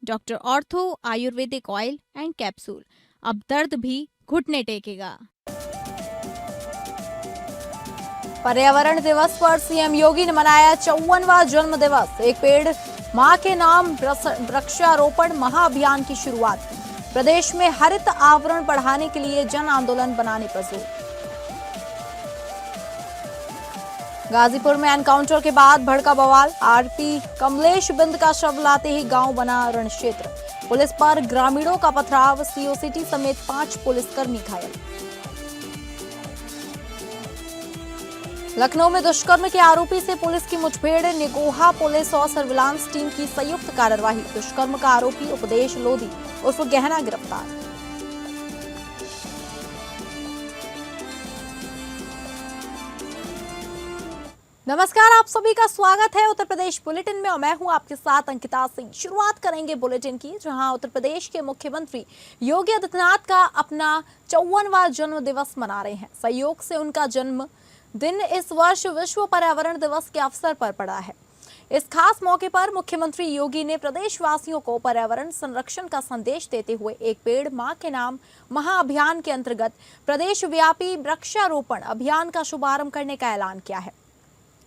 Doctor ortho Ayurvedic oil and capsule, अब दर्द भी घुटने टेकेगा। पर्यावरण दिवस पर सीएम योगी ने मनाया 54वां जन्म दिवस। एक पेड़ मां के नाम वृक्षारोपण महाअभियान की शुरुआत की। प्रदेश में हरित आवरण बढ़ाने के लिए जन आंदोलन बनाने पर जोर। गाजीपुर में एनकाउंटर के बाद भड़का बवाल। आरपी कमलेश बिंद का शव लाते ही गांव बना रण क्षेत्र। पुलिस पर ग्रामीणों का पथराव। सीओ सिटी समेत 5 पुलिसकर्मी घायल। लखनऊ में दुष्कर्म के आरोपी से पुलिस की मुठभेड़। निगोहा पुलिस और सर्विलांस टीम की संयुक्त कार्रवाई। दुष्कर्म का आरोपी उपदेश लोधी उर्फ गहना गिरफ्तार। नमस्कार, आप सभी का स्वागत है उत्तर प्रदेश बुलेटिन में और मैं हूं आपके साथ अंकिता सिंह। शुरुआत करेंगे बुलेटिन की, जहां उत्तर प्रदेश के मुख्यमंत्री योगी आदित्यनाथ का अपना 54वां जन्म दिवस मना रहे हैं। संयोग से उनका जन्म दिन इस वर्ष विश्व पर्यावरण दिवस के अवसर पर पड़ा है। इस खास मौके पर मुख्यमंत्री योगी ने प्रदेशवासियों को पर्यावरण संरक्षण का संदेश देते हुए एक पेड़ मां के नाम महाअभियान के अंतर्गत प्रदेश व्यापी वृक्षारोपण अभियान का शुभारंभ करने का ऐलान किया है।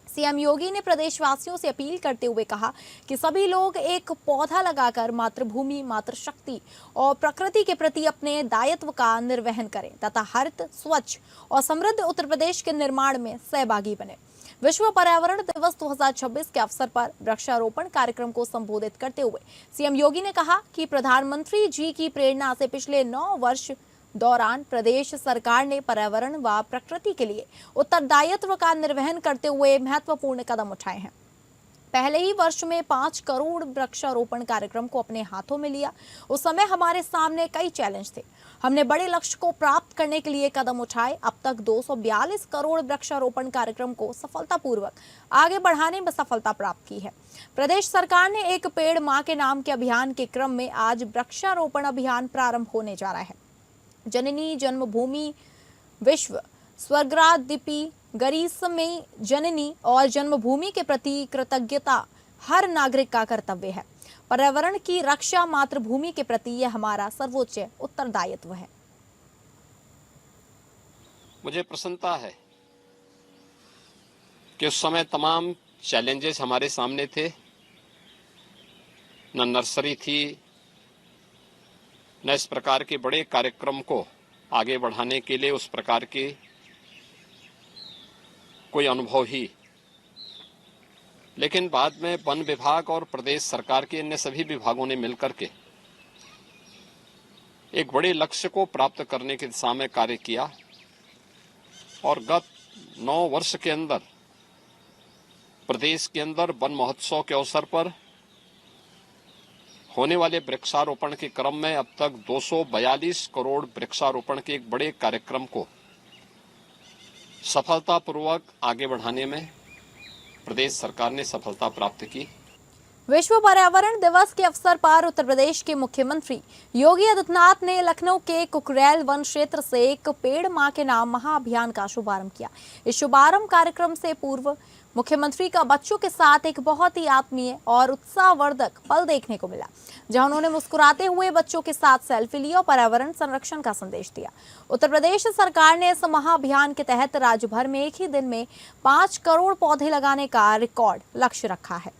सीएम योगी ने प्रदेशवासियों से अपील करते हुए कहा कि सभी लोग एक पौधा लगाकर मातृभूमि, मातृशक्ति और प्रकृति के प्रति अपने दायित्व का निर्वहन करें तथा हरित, स्वच्छ और समृद्ध उत्तर प्रदेश के निर्माण में सहभागी बने। विश्व पर्यावरण दिवस 2026 के अवसर पर वृक्षारोपण कार्यक्रम को संबोधित करते हुए सीएम योगी ने कहा कि प्रधानमंत्री जी की प्रेरणा से पिछले 9 वर्ष दौरान प्रदेश सरकार ने पर्यावरण व प्रकृति के लिए उत्तरदायित्व का निर्वहन करते हुए महत्वपूर्ण कदम उठाए हैं। पहले ही वर्ष में 5 करोड़ वृक्षारोपण कार्यक्रम को अपने हाथों में लिया। उस समय हमारे सामने कई चैलेंज थे। हमने बड़े लक्ष्य को प्राप्त करने के लिए कदम उठाए। अब तक 242 करोड़ वृक्षारोपण कार्यक्रम को सफलतापूर्वक आगे बढ़ाने में सफलता प्राप्त की है। प्रदेश सरकार ने एक पेड़ मां के नाम के अभियान के क्रम में आज वृक्षारोपण अभियान प्रारंभ होने जा रहा है। जननी जन्मभूमि विश्व स्वर्गरादिपि गरिसमयी जननी और जन्मभूमि के प्रति कृतज्ञता हर नागरिक का कर्तव्य है। पर्यावरण की रक्षा मातृभूमि के प्रति यह हमारा सर्वोच्च उत्तरदायित्व है। मुझे प्रसन्नता है कि उस समय तमाम चैलेंजेस हमारे सामने थे। न नर्सरी थी, न इस प्रकार के बड़े कार्यक्रम को आगे बढ़ाने के लिए उस प्रकार के कोई अनुभव ही। लेकिन बाद में वन विभाग और प्रदेश सरकार के अन्य सभी विभागों ने मिलकर के एक बड़े लक्ष्य को प्राप्त करने की दिशा में कार्य किया और गत 9 वर्ष के अंदर प्रदेश के अंदर वन महोत्सव के अवसर पर होने वाले वृक्षारोपण के क्रम में अब तक 242 करोड़ वृक्षारोपण के एक बड़े कार्यक्रम को सफलतापूर्वक आगे बढ़ाने में प्रदेश सरकार ने सफलता प्राप्त की। विश्व पर्यावरण दिवस के अवसर पर उत्तर प्रदेश के मुख्यमंत्री योगी आदित्यनाथ ने लखनऊ के कुकरेल वन क्षेत्र से एक पेड़ मां के नाम महाअभियान का शुभारंभ किया। इस शुभारंभ कार्यक्रम से पूर्व मुख्यमंत्री का बच्चों के साथ एक बहुत ही आत्मीय और उत्साहवर्धक पल देखने को मिला, जहां उन्होंने मुस्कुराते हुए बच्चों के साथ सेल्फी ली और पर्यावरण संरक्षण का संदेश दिया। उत्तर प्रदेश सरकार ने इस महाअभियान के तहत राज्य भर में एक ही दिन में 5 करोड़ पौधे लगाने का रिकॉर्ड लक्ष्य रखा है।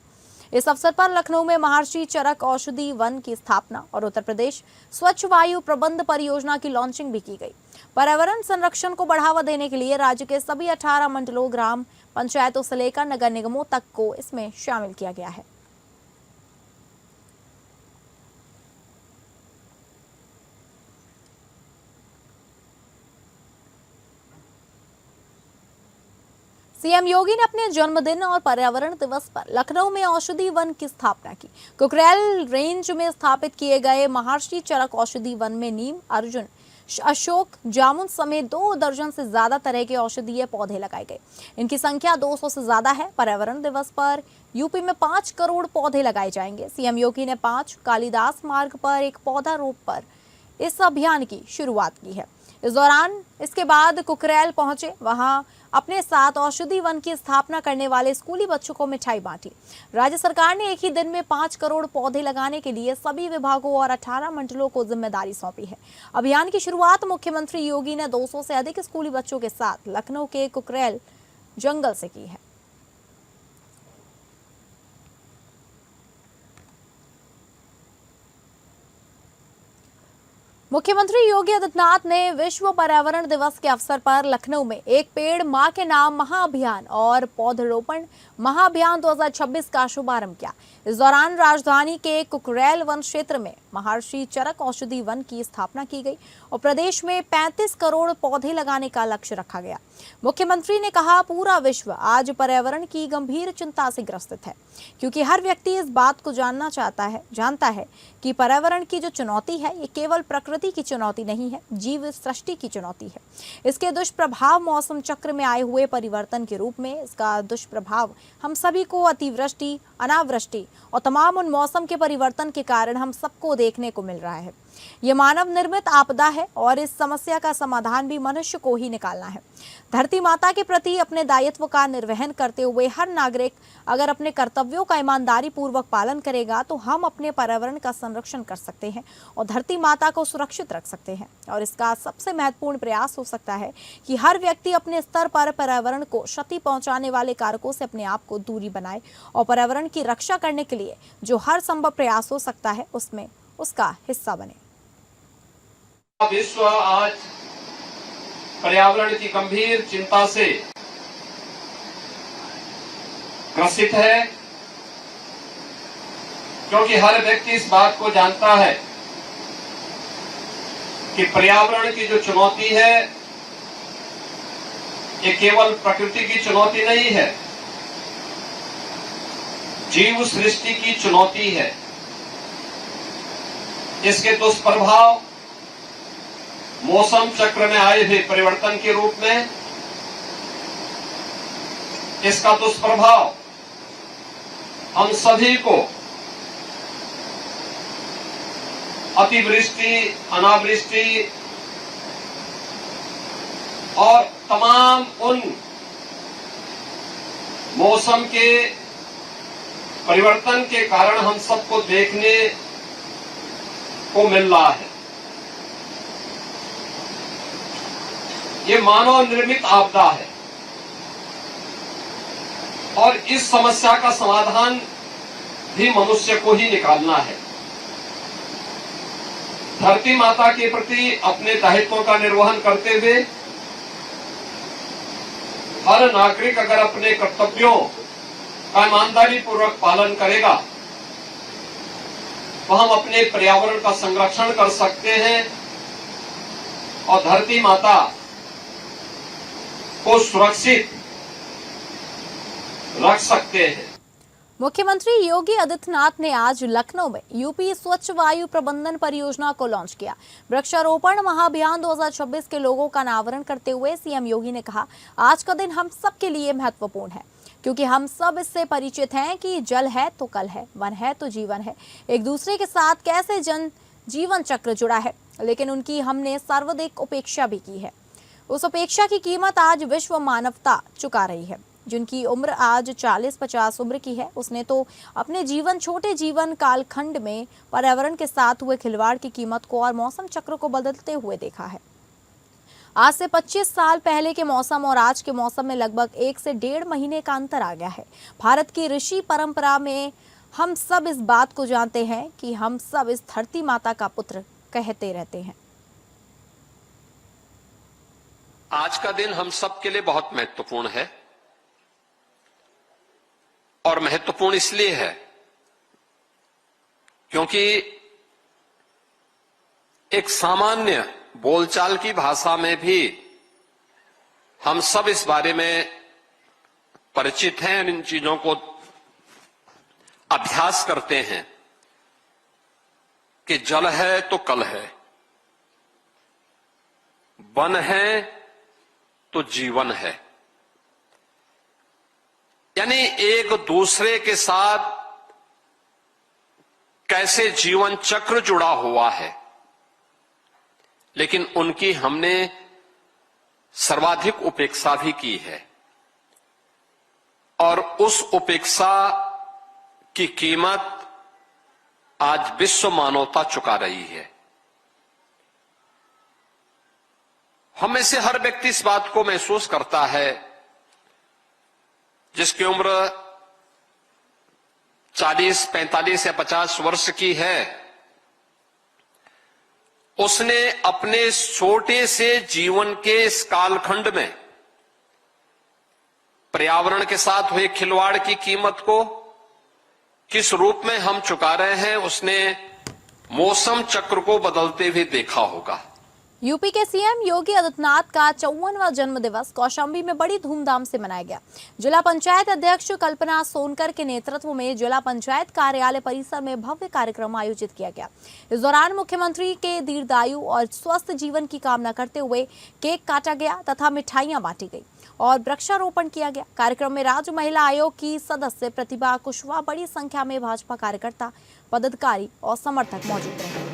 इस अवसर पर लखनऊ में महर्षि चरक औषधि वन की स्थापना और उत्तर प्रदेश स्वच्छ वायु प्रबंध परियोजना की लॉन्चिंग भी की गई। पर्यावरण संरक्षण को बढ़ावा देने के लिए राज्य के सभी 18 मंडलों, ग्राम पंचायतों से लेकर नगर निगमों तक को इसमें शामिल किया गया है। सीएम योगी ने अपने जन्मदिन और पर्यावरण दिवस पर लखनऊ में औषधि वन की स्थापना की। कुकरेल रेंज में स्थापित किए गए महर्षि चरक औषधि वन में नीम, अर्जुन, अशोक, जामुन समेत 2 दर्जन से ज्यादा तरह के औषधीय पौधे लगाए गए। इनकी संख्या 200 से ज्यादा है। पर्यावरण दिवस पर यूपी में 5 करोड़ पौधे लगाए जाएंगे। सीएम योगी ने 5 कालिदास मार्ग पर एक पौधा रोप पर इस अभियान की शुरुआत की है। इस दौरान इसके बाद कुकरेल पहुंचे, वहां अपने साथ औषधि वन की स्थापना करने वाले स्कूली बच्चों को मिठाई बांटी। राज्य सरकार ने एक ही दिन में 5 करोड़ पौधे लगाने के लिए सभी विभागों और 18 मंडलों को जिम्मेदारी सौंपी है। अभियान की शुरुआत मुख्यमंत्री योगी ने 200 से अधिक स्कूली बच्चों के साथ लखनऊ के कुकरेल जंगल से की है। मुख्यमंत्री योगी आदित्यनाथ ने विश्व पर्यावरण दिवस के अवसर पर लखनऊ में एक पेड़ मां के नाम महाअभियान और पौधरोपण महाअभियान 2026 का शुभारंभ किया। इस दौरान राजधानी के कुकरेल वन क्षेत्र में महर्षि चरक औषधि वन की स्थापना की गई और प्रदेश में 35 करोड़ पौधे लगाने का लक्ष्य रखा गया। मुख्यमंत्री ने कहा, पूरा विश्व आज पर्यावरण की गंभीर चिंता से ग्रसित है, क्योंकि हर व्यक्ति इस बात को जानता है कि पर्यावरण की जो चुनौती है ये केवल प्रकृति की चुनौती नहीं है, जीव सृष्टि की चुनौती है। इसके दुष्प्रभाव मौसम चक्र में आए हुए परिवर्तन के रूप में इसका दुष्प्रभाव हम सभी को अतिवृष्टि, अनावृष्टि और तमाम उन मौसम के परिवर्तन के कारण हम सबको देखने को मिल रहा है। ये मानव निर्मित आपदा है और इस समस्या का समाधान भी मनुष्य को ही निकालना है। धरती माता के प्रति अपने दायित्व का निर्वहन करते हुए हर नागरिक अगर अपने कर्तव्यों का ईमानदारी पूर्वक पालन करेगा तो हम अपने पर्यावरण का संरक्षण कर सकते हैं और धरती माता को सुरक्षित रख सकते हैं। और इसका सबसे महत्वपूर्ण प्रयास हो सकता है कि हर व्यक्ति अपने स्तर पर पर्यावरण को क्षति पहुंचाने वाले कारकों से अपने आप को दूरी बनाए और पर्यावरण की रक्षा करने के लिए जो हर संभव प्रयास हो सकता है उसमें उसका हिस्सा बने। विश्व आज पर्यावरण की गंभीर चिंता से ग्रसित है, क्योंकि हर व्यक्ति इस बात को जानता है कि पर्यावरण की जो चुनौती है ये केवल प्रकृति की चुनौती नहीं है, जीव सृष्टि की चुनौती है। इसके दुष्प्रभाव मौसम चक्र में आए हुए परिवर्तन के रूप में, इसका दुष्प्रभाव हम सभी को अतिवृष्टि, अनावृष्टि और तमाम उन मौसम के परिवर्तन के कारण हम सबको देखने को मिल रहा है। ये मानव निर्मित आपदा है और इस समस्या का समाधान भी मनुष्य को ही निकालना है। धरती माता के प्रति अपने दायित्वों का निर्वहन करते हुए हर नागरिक अगर अपने कर्तव्यों का ईमानदारी पूर्वक पालन करेगा तो हम अपने पर्यावरण का संरक्षण कर सकते हैं और धरती माता को सुरक्षित रख सकते हैं। मुख्यमंत्री योगी आदित्यनाथ ने आज लखनऊ में यूपी स्वच्छ वायु प्रबंधन परियोजना को लॉन्च किया। वृक्षारोपण महाअभियान 2026 के लोगों का अनावरण करते हुए सीएम योगी ने कहा, आज का दिन हम सब के लिए महत्वपूर्ण है, क्योंकि हम सब इससे परिचित हैं कि जल है तो कल है, वन है तो जीवन है। एक दूसरे के साथ कैसे जीवन चक्र जुड़ा है, लेकिन उनकी हमने सर्वाधिक उपेक्षा भी की है। उस उपेक्षा की कीमत आज विश्व मानवता चुका रही है। जिनकी उम्र आज 40-50 उम्र की है, उसने तो अपने छोटे जीवन कालखंड में पर्यावरण के साथ हुए खिलवाड़ की कीमत को और मौसम चक्र को बदलते हुए देखा है। आज से 25 साल पहले के मौसम और आज के मौसम में लगभग 1 से 1.5 महीने का अंतर आ गया है। भारत की ऋषि परंपरा में हम सब इस बात को जानते हैं कि हम सब इस धरती माता का पुत्र कहते रहते हैं। आज का दिन हम सब के लिए बहुत महत्वपूर्ण है और महत्वपूर्ण इसलिए है क्योंकि एक सामान्य बोलचाल की भाषा में भी हम सब इस बारे में परिचित हैं, इन चीजों को अभ्यास करते हैं कि जल है तो कल है, वन है तो जीवन है। यानी एक दूसरे के साथ कैसे जीवन चक्र जुड़ा हुआ है, लेकिन उनकी हमने सर्वाधिक उपेक्षा भी की है और उस उपेक्षा की कीमत आज विश्व मानवता चुका रही है। हम में से हर व्यक्ति इस बात को महसूस करता है, जिसकी उम्र 40, 45 या 50 वर्ष की है, उसने अपने छोटे से जीवन के इस कालखंड में पर्यावरण के साथ हुए खिलवाड़ की कीमत को किस रूप में हम चुका रहे हैं, उसने मौसम चक्र को बदलते हुए देखा होगा। यूपी के सीएम योगी आदित्यनाथ का 54वां जन्म दिवस कौशाम्बी में बड़ी धूमधाम से मनाया गया। जिला पंचायत अध्यक्ष कल्पना सोनकर के नेतृत्व में जिला पंचायत कार्यालय परिसर में भव्य कार्यक्रम आयोजित किया गया। इस दौरान मुख्यमंत्री के दीर्घायु और स्वस्थ जीवन की कामना करते हुए केक काटा गया तथा मिठाइयां बांटी गई और वृक्षारोपण किया गया। कार्यक्रम में राज्य महिला आयोग की सदस्य प्रतिभा कुशवाहा, बड़ी संख्या में भाजपा कार्यकर्ता, पदाधिकारी और समर्थक मौजूद रहे।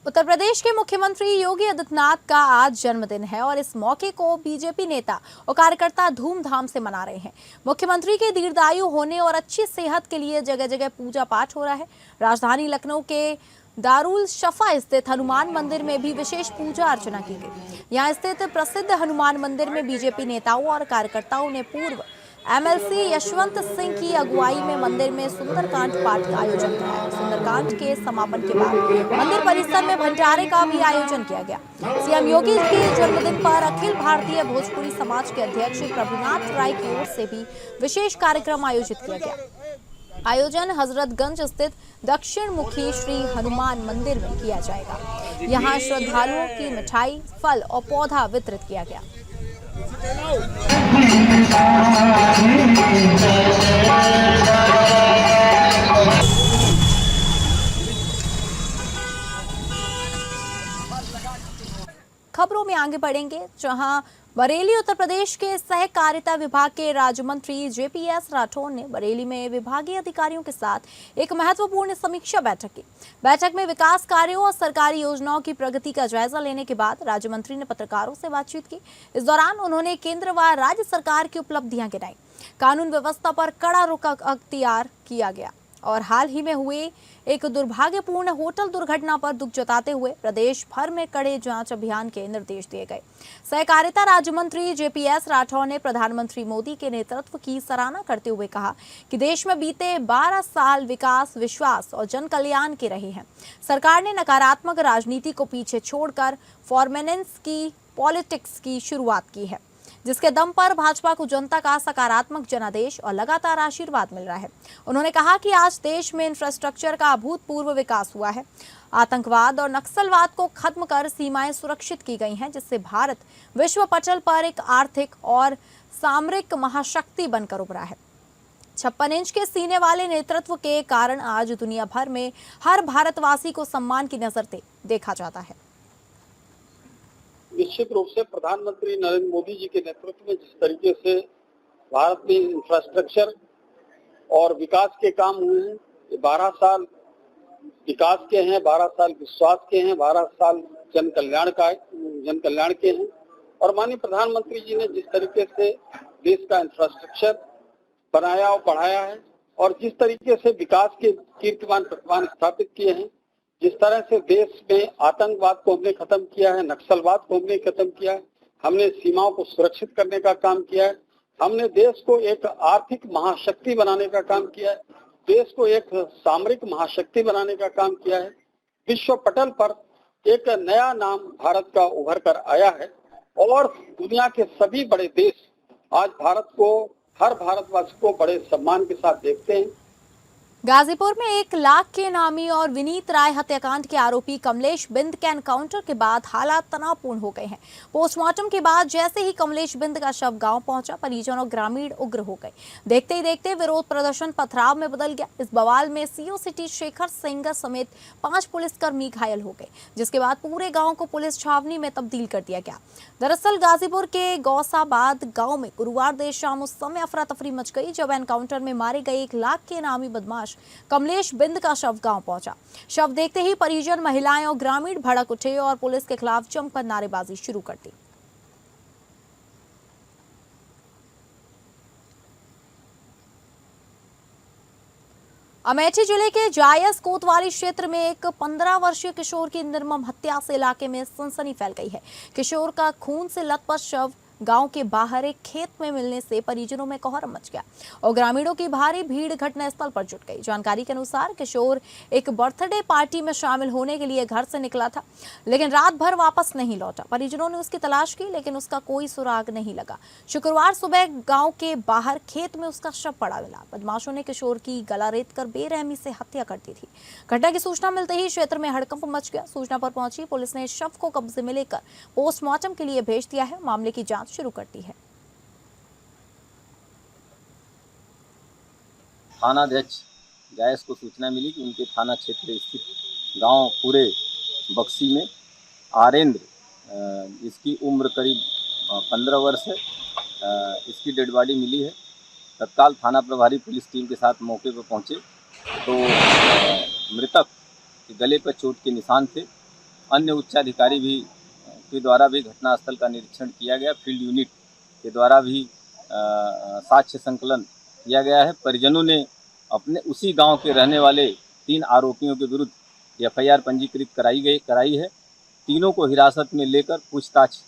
उत्तर प्रदेश के मुख्यमंत्री योगी आदित्यनाथ का आज जन्मदिन है और इस मौके को बीजेपी नेता और कार्यकर्ता धूमधाम से मना रहे हैं। मुख्यमंत्री के दीर्घायु होने और अच्छी सेहत के लिए जगह जगह पूजा पाठ हो रहा है। राजधानी लखनऊ के दारुल शफा स्थित हनुमान मंदिर में भी विशेष पूजा अर्चना की गई। यहाँ स्थित प्रसिद्ध हनुमान मंदिर में बीजेपी नेताओं और कार्यकर्ताओं ने पूर्व एमएलसी यशवंत सिंह की अगुवाई में मंदिर में सुंदरकांड पाठ का आयोजन किया। सुंदरकांड के समापन के बाद मंदिर परिसर में भंडारे का भी आयोजन किया गया। सीएम योगी के जन्मदिन पर अखिल भारतीय भोजपुरी समाज के अध्यक्ष प्रभुनाथ राय की ओर से भी विशेष कार्यक्रम आयोजित किया गया। आयोजन हजरतगंज स्थित दक्षिण मुखी श्री हनुमान मंदिर में किया जाएगा। यहाँ श्रद्धालुओं की मिठाई, फल और पौधा वितरित किया गया। खबरों में आगे बढ़ेंगे, जहां बरेली उत्तर प्रदेश के सहकारिता विभाग के राज्य मंत्री जेपीएस राठौर ने बरेली में विभागीय अधिकारियों के साथ एक महत्वपूर्ण समीक्षा बैठक की। बैठक में विकास कार्यों और सरकारी योजनाओं की प्रगति का जायजा लेने के बाद राज्य मंत्री ने पत्रकारों से बातचीत की। इस दौरान उन्होंने केंद्र व राज्य सरकार की उपलब्धियां गिनाई। कानून व्यवस्था पर कड़ा रुख अख्तियार किया गया और हाल ही में हुए एक दुर्भाग्यपूर्ण होटल दुर्घटना पर दुख जताते हुए प्रदेश भर में कड़े जांच अभियान के निर्देश दिए गए। सहकारिता राज्य मंत्री जेपीएस राठौर ने प्रधानमंत्री मोदी के नेतृत्व की सराहना करते हुए कहा कि देश में बीते 12 साल विकास, विश्वास और जन कल्याण के रहे हैं। सरकार ने नकारात्मक राजनीति को पीछे छोड़कर फॉर्मेनेंस की पॉलिटिक्स की शुरुआत की है, जिसके दम पर भाजपा को जनता का सकारात्मक जनादेश और लगातार आशीर्वाद मिल रहा है। उन्होंने कहा कि आज देश में इंफ्रास्ट्रक्चर का अभूतपूर्व विकास हुआ है। आतंकवाद और नक्सलवाद को खत्म कर सीमाएं सुरक्षित की गई हैं, जिससे भारत विश्व पटल पर एक आर्थिक और सामरिक महाशक्ति बनकर उभरा है। 56 इंच के सीने वाले नेतृत्व के कारण आज दुनिया भर में हर भारतवासी को सम्मान की नजर से देखा जाता है। निश्चित रूप से प्रधानमंत्री नरेंद्र मोदी जी के नेतृत्व में जिस तरीके से भारत में इंफ्रास्ट्रक्चर और विकास के काम हुए हैं, 12 साल विकास के हैं, 12 साल विश्वास के हैं, 12 साल जन कल्याण के हैं। और माननीय प्रधानमंत्री जी ने जिस तरीके से देश का इंफ्रास्ट्रक्चर बनाया और बढ़ाया है और जिस तरीके से विकास के कीर्तिमान प्रतिमान स्थापित किए हैं, जिस तरह से देश में आतंकवाद को हमने खत्म किया है, नक्सलवाद को हमने खत्म किया है, हमने सीमाओं को सुरक्षित करने का काम किया है, हमने देश को एक आर्थिक महाशक्ति बनाने का काम किया है, देश को एक सामरिक महाशक्ति बनाने का काम किया है। विश्व पटल पर एक नया नाम भारत का उभर कर आया है और दुनिया के सभी बड़े देश आज भारत को, हर भारतवासी को बड़े सम्मान के साथ देखते हैं। गाजीपुर में 1 लाख के इनामी और विनीत राय हत्याकांड के आरोपी कमलेश बिंद के एनकाउंटर के बाद हालात तनावपूर्ण हो गए हैं। पोस्टमार्टम के बाद जैसे ही कमलेश बिंद का शव गांव पहुंचा, परिजन और ग्रामीण उग्र हो गए। देखते ही देखते विरोध प्रदर्शन पथराव में बदल गया। इस बवाल में सीओ सिटी शेखर सेंगर समेत 5 पुलिसकर्मी घायल हो गए, जिसके बाद पूरे गाँव को पुलिस छावनी में तब्दील कर दिया गया। दरअसल गाजीपुर के गौसाबाद गाँव में गुरुवार देर शाम उस समय अफरा तफरी मच गई जब एनकाउंटर में मारे गए 1 लाख के इनामी बदमाश कमलेश बिंद का शव गांव पहुंचा। शव देखते ही परिजन, महिलाएं और ग्रामीण भड़क उठे और पुलिस के खिलाफ जमकर नारेबाजी शुरू कर दी। अमेठी जिले के जायस कोतवाली क्षेत्र में एक 15 वर्षीय किशोर की निर्मम हत्या से इलाके में सनसनी फैल गई है। किशोर का खून से लथपथ शव गांव के बाहर एक खेत में मिलने से परिजनों में कोहराम मच गया और ग्रामीणों की भारी भीड़ घटनास्थल पर जुट गई। जानकारी के अनुसार किशोर एक बर्थडे पार्टी में शामिल होने के लिए घर से निकला था, लेकिन रात भर वापस नहीं लौटा। परिजनों ने उसकी तलाश की, लेकिन उसका कोई सुराग नहीं लगा। शुक्रवार सुबह गांव के बाहर खेत में उसका शव पड़ा मिला। बदमाशों ने किशोर की गला रेतकर बेरहमी से हत्या कर दी थी। घटना की सूचना मिलते ही क्षेत्र में हड़कंप मच गया। सूचना पर पहुंची पुलिस ने शव को कब्जे में लेकर पोस्टमार्टम के लिए भेज दिया है। मामले की जांच शुरू कर दी है। थानाध्यक्ष जायस को सूचना मिली कि उनके थाना क्षेत्र स्थित गांव पूरे बक्सी में आरेंद्र, इसकी उम्र करीब 15 वर्ष है, इसकी डेड बॉडी मिली है। तत्काल थाना प्रभारी पुलिस टीम के साथ मौके पर पहुंचे तो मृतक के गले पर चोट के निशान थे। अन्य उच्चाधिकारी भी के द्वारा भी घटनास्थल का निरीक्षण किया गया। फील्ड यूनिट के द्वारा भी साक्ष्य संकलन किया गया है। परिजनों ने अपने उसी गांव के रहने वाले 3 आरोपियों के विरुद्ध एफआईआर पंजीकृत कराई है। तीनों को हिरासत में लेकर पूछताछ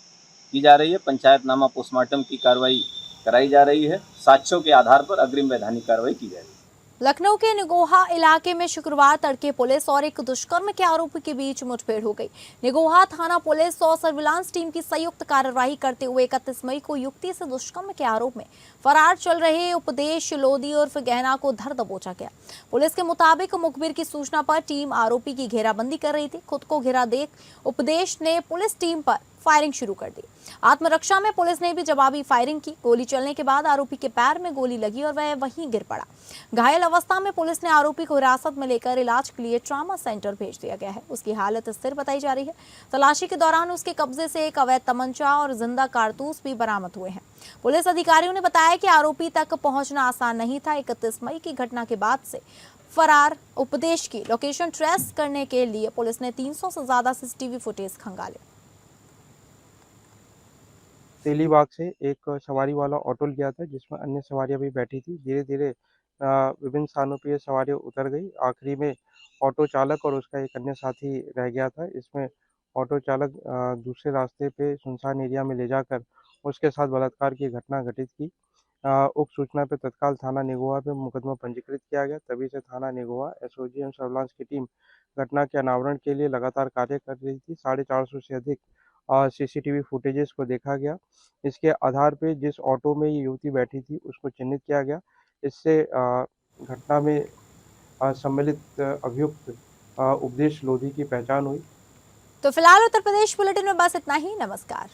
की जा रही है। पंचायतनामा पोस्टमार्टम की कार्रवाई कराई जा रही है। साक्ष्यों के आधार पर अग्रिम वैधानिक कार्रवाई की जाएगी। लखनऊ के निगोहा इलाके में शुक्रवार तड़के पुलिस और एक दुष्कर्म के आरोपी के बीच मुठभेड़ हो गई। निगोहा थाना पुलिस और सर्विलांस टीम की संयुक्त कार्यवाही करते हुए 31 मई को युक्ति से दुष्कर्म के आरोप में फरार चल रहे उपदेश लोधी उर्फ गहना को धर दबोचा गया। पुलिस के मुताबिक मुखबिर की सूचना पर टीम आरोपी की घेराबंदी कर रही थी। खुद को घेरा देख उपदेश ने पुलिस टीम पर फायरिंग शुरू कर दी। आत्मरक्षा में पुलिस ने भी जवाबी फायरिंग की। गोली चलने के बाद आरोपी के पैर में गोली लगी और वह वहीं गिर पड़ा। घायल अवस्था में पुलिस ने आरोपी को हिरासत में लेकर इलाज के लिए ट्रॉमा सेंटर भेज दिया गया है। उसकी हालत स्थिर बताई जा रही है। तलाशी के दौरान उसके कब्जे से एक अवैध तमंचा और जिंदा कारतूस भी बरामद हुए हैं। पुलिस अधिकारियों ने बताया कि आरोपी तक पहुंचना आसान नहीं था। 31 मई की घटना के बाद से फरार उपदेश की लोकेशन ट्रेस करने के लिए पुलिस ने 300 से ज्यादा सीसीटीवी फुटेज खंगाले। तेलीबाग से एक सवारी वाला ऑटो लिया था जिसमें अन्य सवारियां भी बैठी थी। धीरे धीरे विभिन्न स्थानों पर ये सवारियां उतर गई। आखिरी में ऑटो चालक और उसका एक अन्य साथी रह गया था। इसमें ऑटो चालक दूसरे रास्ते पे सुनसान एरिया में ले जाकर उसके साथ बलात्कार की घटना घटित की। उक्त सूचना पर तत्काल थाना निगोहा पे मुकदमा पंजीकृत किया गया। तभी से थाना निगोहा, एसओजी एवं सर्विलांस की टीम घटना के अनावरण के लिए लगातार कार्य कर रही थी। 450 से अधिक सीसीटीवी फुटेजेस को देखा गया। इसके आधार पे जिस ऑटो में ये युवती बैठी थी उसको चिन्हित किया गया। इससे घटना में सम्मिलित अभियुक्त उपदेश लोधी की पहचान हुई। तो फिलहाल उत्तर प्रदेश बुलेटिन में बस इतना ही। नमस्कार।